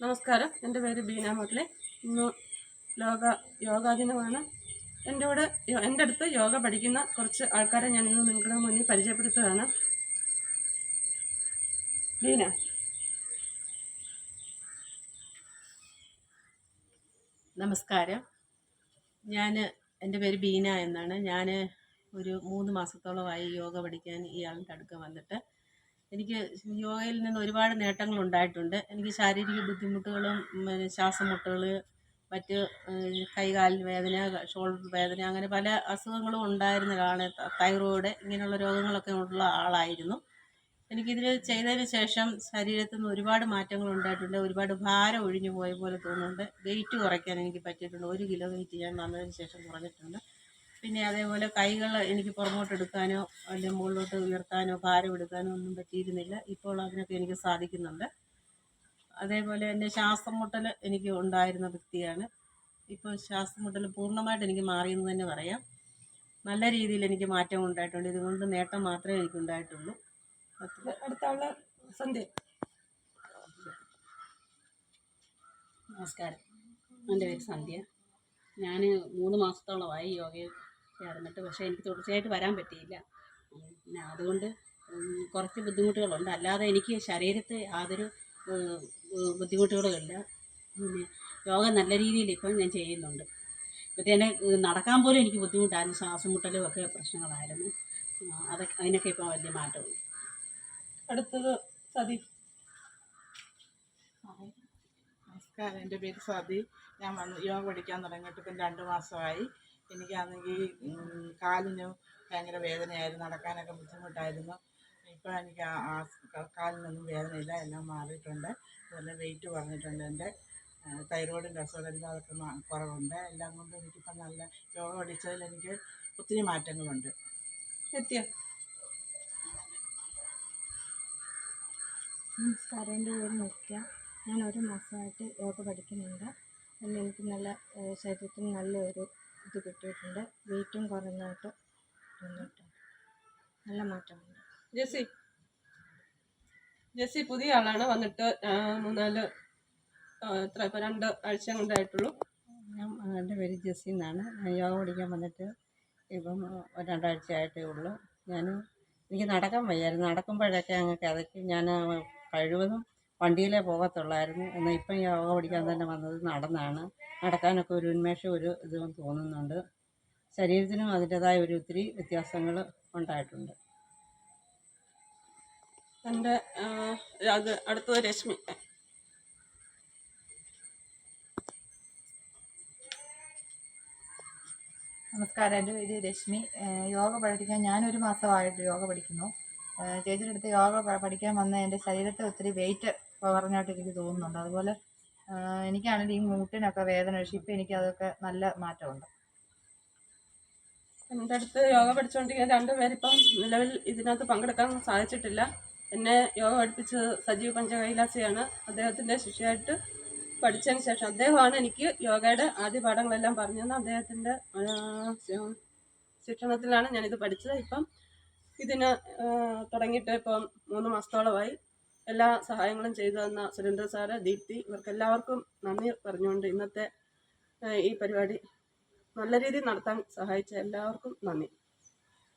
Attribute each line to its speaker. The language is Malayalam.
Speaker 1: നമസ്കാരം, എൻ്റെ പേര് ബീന മുരളി. ഇന്ന് ലോക യോഗാ ദിനമാണ്. എൻ്റെ അടുത്ത് യോഗ പഠിക്കുന്ന കുറച്ച് ആൾക്കാരെ ഞാൻ ഇന്ന് നിങ്ങളുടെ മുന്നിൽ പരിചയപ്പെടുത്തുകയാണ്. ബീന.
Speaker 2: നമസ്കാരം. എൻ്റെ പേര് ബീന എന്നാണ്. ഞാൻ ഒരു 3 മാസത്തോളമായി യോഗ പഠിക്കാൻ ഇയാളുടെ അടുക്ക വന്നിട്ട് എനിക്ക് യോഗയിൽ നിന്ന് ഒരുപാട് നേട്ടങ്ങൾ ഉണ്ടായിട്ടുണ്ട്. എനിക്ക് ശാരീരിക ബുദ്ധിമുട്ടുകളും ശ്വാസമുട്ടൽ, മറ്റ് കൈകാലിന് വേദന, ഷോൾഡർ വേദന, അങ്ങനെ പല അസുഖങ്ങളും ഉണ്ടായിരുന്ന ഒരാളാണ്. തൈറോയ്ഡ്, ഇങ്ങനെയുള്ള രോഗങ്ങളൊക്കെ ഉള്ള ആളായിരുന്നു. എനിക്കിതിൽ ചെയ്തതിന് ശേഷം ശരീരത്തിൽ നിന്ന് ഒരുപാട് മാറ്റങ്ങൾ ഉണ്ടായിട്ടുണ്ട്. ഒരുപാട് ഭാരം ഒഴിഞ്ഞു പോയ പോലെ തോന്നുന്നുണ്ട്. വെയിറ്റ് കുറയ്ക്കാൻ എനിക്ക് പറ്റിയിട്ടുണ്ട്. 1 കിലോ വെയിറ്റ് ഞാൻ വന്നതിന് ശേഷം കുറഞ്ഞിട്ടുണ്ട്. പിന്നെ അതേപോലെ കൈകൾ എനിക്ക് പുറമോട്ട് എടുക്കാനോ അല്ലെങ്കിൽ മുകളിലോട്ട് ഉയർത്താനോ ഭാരം എടുക്കാനോ ഒന്നും പറ്റിയിരുന്നില്ല. ഇപ്പോൾ അതിനൊക്കെ എനിക്ക് സാധിക്കുന്നുണ്ട്. അതേപോലെ എൻ്റെ ശ്വാസം മുട്ടൽ എനിക്ക് ഉണ്ടായിരുന്ന വ്യക്തിയാണ്. ഇപ്പോൾ ശ്വാസം മുട്ടൽ പൂർണ്ണമായിട്ട് എനിക്ക് മാറിയെന്ന് തന്നെ പറയാം. നല്ല രീതിയിൽ എനിക്ക് മാറ്റം ഉണ്ടായിട്ടുണ്ട്. ഇതുകൊണ്ട് നേട്ടം മാത്രമേ എനിക്കുണ്ടായിട്ടുള്ളൂ.
Speaker 1: അടുത്ത ആള് സന്ധ്യ.
Speaker 3: നമസ്കാരം, എൻ്റെ പേര് സന്ധ്യ. ഞാൻ 3 മാസത്തോളമായി യോഗയിൽ ചേർന്നിട്ട്, പക്ഷേ എനിക്ക് തുടർച്ചയായിട്ട് വരാൻ പറ്റിയില്ല. പിന്നെ അതുകൊണ്ട് കുറച്ച് ബുദ്ധിമുട്ടുകളുണ്ട്. അല്ലാതെ എനിക്ക് ശരീരത്തിൽ യാതൊരു ബുദ്ധിമുട്ടുകളുമില്ല. പിന്നെ യോഗ നല്ല രീതിയിൽ ഇപ്പം ഞാൻ ചെയ്യുന്നുണ്ട്. ഇപ്പോഴത്തെ എന്നെ നടക്കാൻ പോലും എനിക്ക് ബുദ്ധിമുട്ടായിരുന്നു. ശ്വാസം മുട്ടലും ഒക്കെ പ്രശ്നങ്ങളായിരുന്നു. അതിനൊക്കെ ഇപ്പോൾ വലിയ മാറ്റമുണ്ട്.
Speaker 1: അടുത്തത് സതി.
Speaker 4: നമസ്കാരം, എൻ്റെ പേര് സ്വാതി. ഞാൻ യോഗ പഠിക്കാൻ തുടങ്ങിയിട്ട് ഇപ്പം 2 മാസമായി. എനിക്കാണെങ്കിൽ കാലിന് ഭയങ്കര വേദനയായിരുന്നു, നടക്കാനൊക്കെ ബുദ്ധിമുട്ടായിരുന്നു. ഇപ്പോൾ എനിക്ക് കാലിനൊന്നും വേദനയില്ല, എല്ലാം മാറിയിട്ടുണ്ട്. അതുപോലെ വെയിറ്റ് കുറഞ്ഞിട്ടുണ്ട്. എൻ്റെ തൈറോയിഡിൻ്റെ അസുഖമെല്ലാം അതൊക്കെ കുറവുണ്ട്. എല്ലാം കൊണ്ടും എനിക്കിപ്പം നല്ല യോഗ പഠിച്ചതിൽ എനിക്ക് ഒത്തിരി മാറ്റങ്ങളുണ്ട്.
Speaker 1: നിത്യ.
Speaker 5: നമസ്കാരം, എൻ്റെ പേര് നിത്യ. ഞാൻ 1 മാസമായിട്ട് യോഗ പഠിക്കുന്നുണ്ട്. എനിക്ക് നല്ല ശരീരത്തിന് നല്ലൊരു ഇത് കിട്ടിയിട്ടുണ്ട്. വെയിറ്റും കുറഞ്ഞായിട്ട് തോന്നിയിട്ടുണ്ട്. നല്ല മാറ്റമുണ്ട്.
Speaker 1: ജെസ്സി പുതിയ ആളാണ്. വന്നിട്ട് 2 ആഴ്ച കൊണ്ടായിട്ടുള്ളൂ.
Speaker 2: എൻ്റെ പേര് ജെസ്സി എന്നാണ്. ഞാൻ യോഗ പഠിക്കാൻ വന്നിട്ട് ഇപ്പം 2 ആഴ്ചയായിട്ടേ ഉള്ളൂ. എനിക്ക് നടക്കാൻ വയ്യായിരുന്നു. നടക്കുമ്പോഴൊക്കെ അങ്ങ് കിതയ്ക്കും. ഞാൻ കഴിവതും വണ്ടിയിലേ പോകത്തുള്ളായിരുന്നു. എന്നാൽ ഇപ്പം യോഗ പഠിക്കാൻ തന്നെ വന്നത് നടന്നാണ്. നടക്കാനൊക്കെ ഒരു ഉന്മേഷം, ഒരു ഇതും തോന്നുന്നുണ്ട്. ശരീരത്തിനും അതിൻ്റെതായ ഒത്തിരി വ്യത്യാസങ്ങൾ ഉണ്ടായിട്ടുണ്ട്.
Speaker 1: എൻ്റെ അടുത്തത് രശ്മി.
Speaker 6: നമസ്കാരം, എൻ്റെ പേര് രശ്മി. യോഗ പഠിക്കാൻ ഞാൻ 1 മാസമായിട്ട് യോഗ പഠിക്കുന്നു. ചേച്ചിയുടെ അടുത്ത് യോഗ പഠിക്കാൻ വന്ന എൻ്റെ ശരീരത്തിൽ ഒത്തിരി വെയിറ്റ് കുറഞ്ഞായിട്ട് എനിക്ക് തോന്നുന്നുണ്ട്. അതുപോലെ എനിക്കാണെങ്കിൽ ഈ മൂട്ടിനൊക്കെ വേദന, പക്ഷേ ഇപ്പം എനിക്കതൊക്കെ നല്ല മാറ്റമുണ്ട്.
Speaker 1: എൻ്റെ അടുത്ത് യോഗ പഠിച്ചുകൊണ്ടിരിക്കുന്ന 2 പേരിപ്പം നിലവിൽ ഇതിനകത്ത് പങ്കെടുക്കാൻ സാധിച്ചിട്ടില്ല. എന്നെ യോഗ പഠിപ്പിച്ചത് സജീവ് പഞ്ചകൈലാസിയാണ്. അദ്ദേഹത്തിൻ്റെ ശിഷ്യയായിട്ട് പഠിച്ചതിന് ശേഷം അദ്ദേഹമാണ് എനിക്ക് യോഗയുടെ ആദ്യ പാഠങ്ങളെല്ലാം പറഞ്ഞു തന്നത്. അദ്ദേഹത്തിൻ്റെ ശിക്ഷണത്തിലാണ് ഞാനിത് പഠിച്ചത്. ഇപ്പം ഇതിന് തുടങ്ങിയിട്ട് ഇപ്പം 3 മാസത്തോളമായി. എല്ലാ സഹായങ്ങളും ചെയ്തു തന്ന സുരേന്ദ്ര സാറ്, ദീപ്തി, ഇവർക്കെല്ലാവർക്കും നന്ദി പറഞ്ഞുകൊണ്ട് ഇന്നത്തെ ഈ പരിപാടി നല്ല രീതിയിൽ നടത്താൻ സഹായിച്ച എല്ലാവർക്കും നന്ദി.